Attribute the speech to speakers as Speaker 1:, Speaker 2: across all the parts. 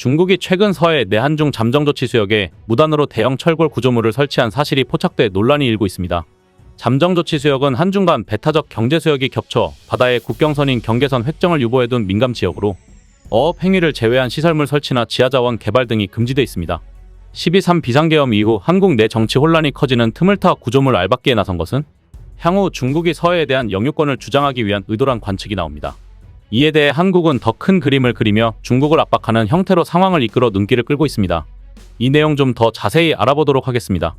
Speaker 1: 중국이 최근 서해 내한중 잠정조치 수역에 무단으로 대형 철골 구조물을 설치한 사실이 포착돼 논란이 일고 있습니다. 잠정조치 수역은 한중 간 배타적 경제수역이 겹쳐 바다의 국경선인 경계선 획정을 유보해둔 민감지역으로 어업 행위를 제외한 시설물 설치나 지하자원 개발 등이 금지돼 있습니다. 12.3 비상계엄 이후 한국 내 정치 혼란이 커지는 틈을 타 구조물 알박기에 나선 것은 향후 중국이 서해에 대한 영유권을 주장하기 위한 의도란 관측이 나옵니다. 이에 대해 한국은 더 큰 그림을 그리며 중국을 압박하는 형태로 상황을 이끌어 눈길을 끌고 있습니다. 이 내용 좀 더 자세히 알아보도록 하겠습니다.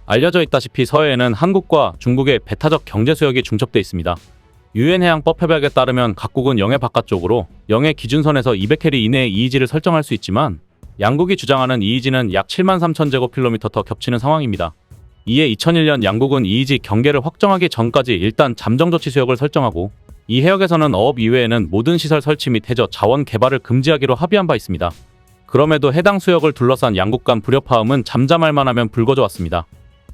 Speaker 1: 알려져 있다시피 서해에는 한국과 중국의 배타적 경제수역이 중첩돼 있습니다. 유엔해양법 협약에 따르면 각국은 영해 바깥쪽으로 영해 기준선에서 200해리 이내의 이의지를 설정할 수 있지만 양국이 주장하는 이의지는 약 73,000제곱킬로미터 더 겹치는 상황입니다. 이에 2001년 양국은 이의지 경계를 확정하기 전까지 일단 잠정조치 수역을 설정하고 이 해역에서는 어업 이외에는 모든 시설 설치 및 해저 자원 개발을 금지하기로 합의한 바 있습니다. 그럼에도 해당 수역을 둘러싼 양국 간 불협화음은 잠잠할 만하면 불거져 왔습니다.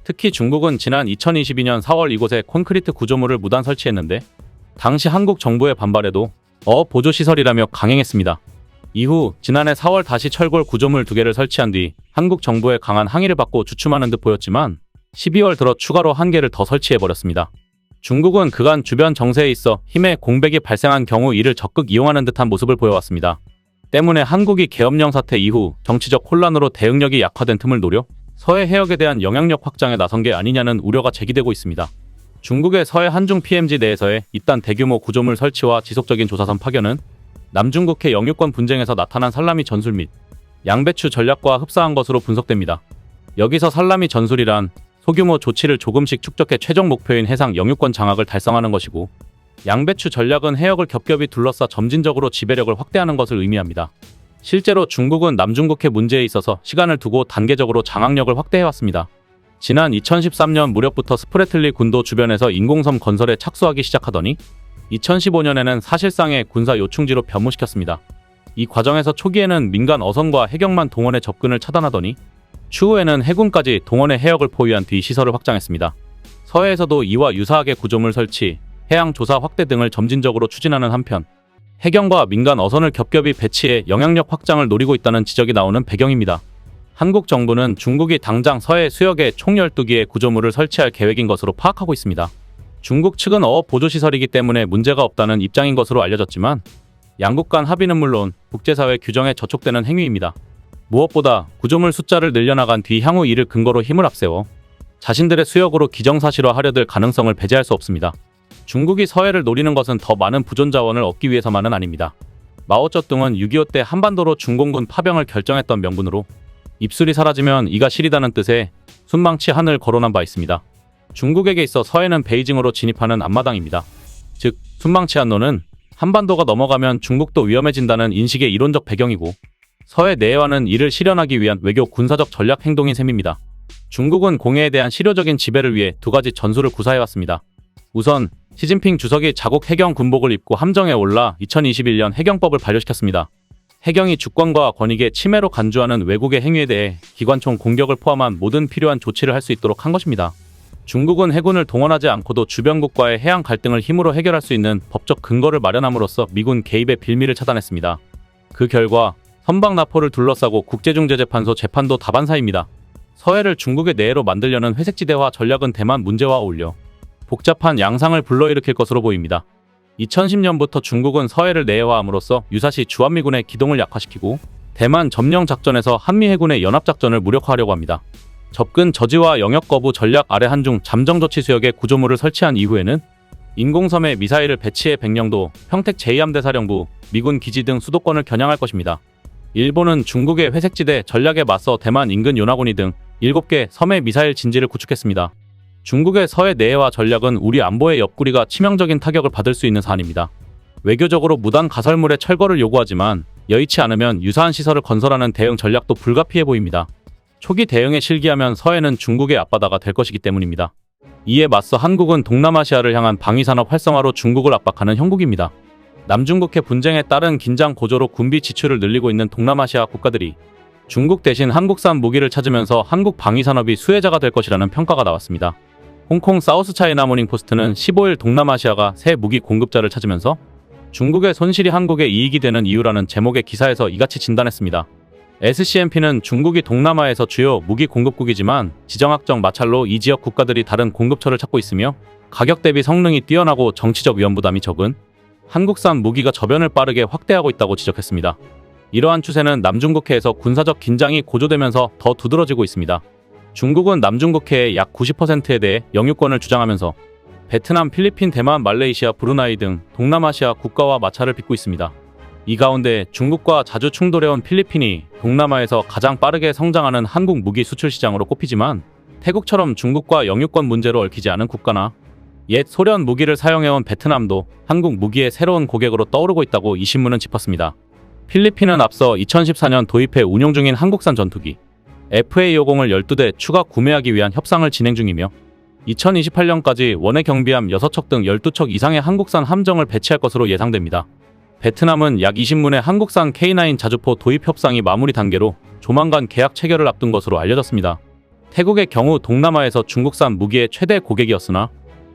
Speaker 1: 특히 중국은 지난 2022년 4월 이곳에 콘크리트 구조물을 무단 설치했는데 당시 한국 정부의 반발에도 어업 보조시설이라며 강행했습니다. 이후 지난해 4월 다시 철골 구조물 2개를 설치한 뒤 한국 정부의 강한 항의를 받고 주춤하는 듯 보였지만 12월 들어 추가로 1개를 더 설치해버렸습니다. 중국은 그간 주변 정세에 있어 힘의 공백이 발생한 경우 이를 적극 이용하는 듯한 모습을 보여왔습니다. 때문에 한국이 계엄령 사태 이후 정치적 혼란으로 대응력이 약화된 틈을 노려 서해 해역에 대한 영향력 확장에 나선 게 아니냐는 우려가 제기되고 있습니다. 중국의 서해 한중 PMZ 내에서의 이딴 대규모 구조물 설치와 지속적인 조사선 파견은 남중국해 영유권 분쟁에서 나타난 살라미 전술 및 양배추 전략과 흡사한 것으로 분석됩니다. 여기서 살라미 전술이란 소규모 조치를 조금씩 축적해 최종 목표인 해상 영유권 장악을 달성하는 것이고 양배추 전략은 해역을 겹겹이 둘러싸 점진적으로 지배력을 확대하는 것을 의미합니다. 실제로 중국은 남중국해 문제에 있어서 시간을 두고 단계적으로 장악력을 확대해왔습니다. 지난 2013년 무렵부터 스프래틀리 군도 주변에서 인공섬 건설에 착수하기 시작하더니 2015년에는 사실상의 군사 요충지로 변모시켰습니다. 이 과정에서 초기에는 민간 어선과 해경만 동원해 접근을 차단하더니 추후에는 해군까지 동원해 해역을 포위한 뒤 시설을 확장했습니다. 서해에서도 이와 유사하게 구조물 설치, 해양 조사 확대 등을 점진적으로 추진하는 한편 해경과 민간 어선을 겹겹이 배치해 영향력 확장을 노리고 있다는 지적이 나오는 배경입니다. 한국 정부는 중국이 당장 서해 수역에 총 12기의 구조물을 설치할 계획인 것으로 파악하고 있습니다. 중국 측은 어업 보조시설이기 때문에 문제가 없다는 입장인 것으로 알려졌지만 양국 간 합의는 물론 국제사회 규정에 저촉되는 행위입니다. 무엇보다 구조물 숫자를 늘려나간 뒤 향후 이를 근거로 힘을 앞세워 자신들의 수역으로 기정사실화하려들 가능성을 배제할 수 없습니다. 중국이 서해를 노리는 것은 더 많은 부존 자원을 얻기 위해서만은 아닙니다. 마오쩌둥은 6.25 때 한반도로 중공군 파병을 결정했던 명분으로 입술이 사라지면 이가 시리다는 뜻의 순망치 한을 거론한 바 있습니다. 중국에게 있어 서해는 베이징으로 진입하는 앞마당입니다. 즉 순망치 한노는 한반도가 넘어가면 중국도 위험해진다는 인식의 이론적 배경이고 서해 내외와는 이를 실현하기 위한 외교 군사적 전략 행동인 셈입니다. 중국은 공해에 대한 실효적인 지배를 위해 2가지 전술을 구사해왔습니다. 우선 시진핑 주석이 자국 해경 군복을 입고 함정에 올라 2021년 해경법을 발효시켰습니다. 해경이 주권과 권익의 침해로 간주하는 외국의 행위에 대해 기관총 공격을 포함한 모든 필요한 조치를 할 수 있도록 한 것입니다. 중국은 해군을 동원하지 않고도 주변국과의 해양 갈등을 힘으로 해결할 수 있는 법적 근거를 마련함으로써 미군 개입의 빌미를 차단했습니다. 그 결과 선박나포를 둘러싸고 국제중재재판소 재판도 다반사입니다. 서해를 중국의 내해로 만들려는 회색지대화 전략은 대만 문제와 어울려 복잡한 양상을 불러일으킬 것으로 보입니다. 2010년부터 중국은 서해를 내해화함으로써 유사시 주한미군의 기동을 약화시키고 대만 점령 작전에서 한미 해군의 연합작전을 무력화하려고 합니다. 접근 저지와 영역 거부 전략 아래 한중 잠정조치 수역에 구조물을 설치한 이후에는 인공섬에 미사일을 배치해 백령도, 평택 제2함대사령부, 미군 기지 등 수도권을 겨냥할 것입니다. 일본은 중국의 회색지대 전략에 맞서 대만 인근 요나고니 등 7개 섬의 미사일 진지를 구축했습니다. 중국의 서해 내해화 전략은 우리 안보의 옆구리가 치명적인 타격을 받을 수 있는 사안입니다. 외교적으로 무단 가설물의 철거를 요구하지만 여의치 않으면 유사한 시설을 건설하는 대응 전략도 불가피해 보입니다. 초기 대응에 실기하면 서해는 중국의 앞바다가 될 것이기 때문입니다. 이에 맞서 한국은 동남아시아를 향한 방위산업 활성화로 중국을 압박하는 형국입니다. 남중국해 분쟁에 따른 긴장 고조로 군비 지출을 늘리고 있는 동남아시아 국가들이 중국 대신 한국산 무기를 찾으면서 한국 방위산업이 수혜자가 될 것이라는 평가가 나왔습니다. 홍콩 사우스차이나 모닝포스트는 15일 동남아시아가 새 무기 공급자를 찾으면서 중국의 손실이 한국의 이익이 되는 이유라는 제목의 기사에서 이같이 진단했습니다. SCMP는 중국이 동남아에서 주요 무기 공급국이지만 지정학적 마찰로 이 지역 국가들이 다른 공급처를 찾고 있으며 가격 대비 성능이 뛰어나고 정치적 위험 부담이 적은 한국산 무기가 저변을 빠르게 확대하고 있다고 지적했습니다. 이러한 추세는 남중국해에서 군사적 긴장이 고조되면서 더 두드러지고 있습니다. 중국은 남중국해의 약 90%에 대해 영유권을 주장하면서 베트남, 필리핀, 대만, 말레이시아, 브루나이 등 동남아시아 국가와 마찰을 빚고 있습니다. 이 가운데 중국과 자주 충돌해온 필리핀이 동남아에서 가장 빠르게 성장하는 한국 무기 수출 시장으로 꼽히지만 태국처럼 중국과 영유권 문제로 얽히지 않은 국가나 옛 소련 무기를 사용해온 베트남도 한국 무기의 새로운 고객으로 떠오르고 있다고 이 신문은 짚었습니다. 필리핀은 앞서 2014년 도입해 운용 중인 한국산 전투기 FA50을 12대 추가 구매하기 위한 협상을 진행 중이며 2028년까지 원해 경비함 6척 등 12척 이상의 한국산 함정을 배치할 것으로 예상됩니다. 베트남은 약 20문의 한국산 K9 자주포 도입 협상이 마무리 단계로 조만간 계약 체결을 앞둔 것으로 알려졌습니다. 태국의 경우 동남아에서 중국산 무기의 최대 고객이었으나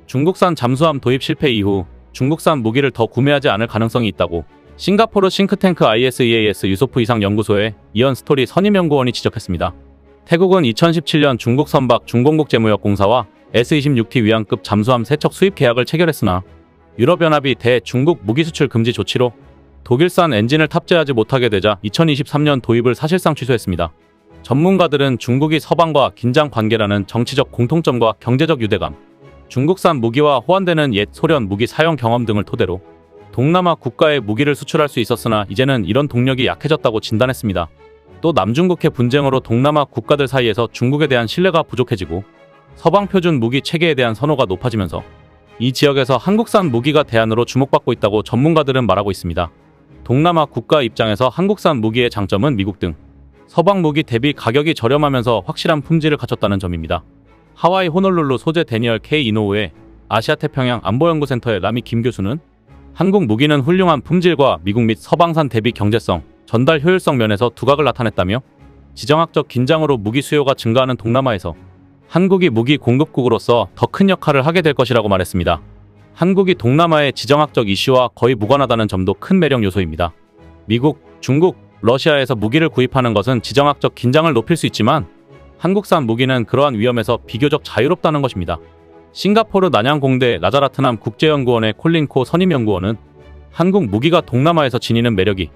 Speaker 1: 중국산 잠수함 도입 실패 이후 중국산 무기를 더 구매하지 않을 가능성이 있다고 싱가포르 싱크탱크 ISEAS 유소프 이상 연구소의 이언 스토리 선임연구원이 지적했습니다. 태국은 2017년 중국 선박 중공국제무역공사와 S-26T 위안급 잠수함 3척 수입 계약을 체결했으나 유럽연합이 대중국 무기 수출 금지 조치로 독일산 엔진을 탑재하지 못하게 되자 2023년 도입을 사실상 취소했습니다. 전문가들은 중국이 서방과 긴장 관계라는 정치적 공통점과 경제적 유대감, 중국산 무기와 호환되는 옛 소련 무기 사용 경험 등을 토대로 동남아 국가에 무기를 수출할 수 있었으나 이제는 이런 동력이 약해졌다고 진단했습니다. 또 남중국해 분쟁으로 동남아 국가들 사이에서 중국에 대한 신뢰가 부족해지고 서방 표준 무기 체계에 대한 선호가 높아지면서 이 지역에서 한국산 무기가 대안으로 주목받고 있다고 전문가들은 말하고 있습니다. 동남아 국가 입장에서 한국산 무기의 장점은 미국 등 서방 무기 대비 가격이 저렴하면서 확실한 품질을 갖췄다는 점입니다. 하와이 호놀룰루 소재 데니얼 K 이노우의 아시아태평양 안보연구센터의 라미 김 교수는 한국 무기는 훌륭한 품질과 미국 및 서방산 대비 경제성, 전달 효율성 면에서 두각을 나타냈다며 지정학적 긴장으로 무기 수요가 증가하는 동남아에서 한국이 무기 공급국으로서 더 큰 역할을 하게 될 것이라고 말했습니다. 한국이 동남아의 지정학적 이슈와 거의 무관하다는 점도 큰 매력 요소입니다. 미국, 중국, 러시아에서 무기를 구입하는 것은 지정학적 긴장을 높일 수 있지만 한국산 무기는 그러한 위험에서 비교적 자유롭다는 것입니다. 싱가포르 난양공대 라자라트남 국제연구원의 콜린 코 선임연구원은 한국 무기가 동남아에서 지니는 매력이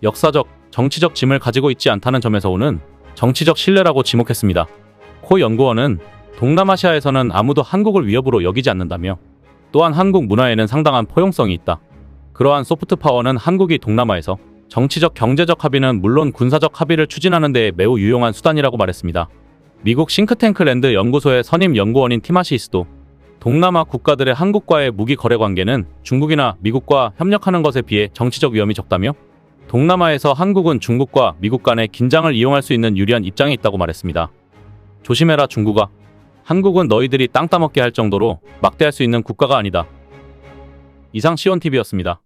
Speaker 1: 역사적, 정치적 짐을 가지고 있지 않다는 점에서 오는 정치적 신뢰라고 지목했습니다. 코 연구원은 동남아시아에서는 아무도 한국을 위협으로 여기지 않는다며 또한 한국 문화에는 상당한 포용성이 있다. 그러한 소프트 파워는 한국이 동남아에서 정치적, 경제적 합의는 물론 군사적 합의를 추진하는 데 매우 유용한 수단이라고 말했습니다. 미국 싱크탱크 랜드 연구소의 선임 연구원인 티마시이스도 동남아 국가들의 한국과의 무기 거래 관계는 중국이나 미국과 협력하는 것에 비해 정치적 위험이 적다며 동남아에서 한국은 중국과 미국 간의 긴장을 이용할 수 있는 유리한 입장에 있다고 말했습니다. 조심해라 중국아. 한국은 너희들이 땅 따먹게 할 정도로 막대할 수 있는 국가가 아니다. 이상 시온TV였습니다.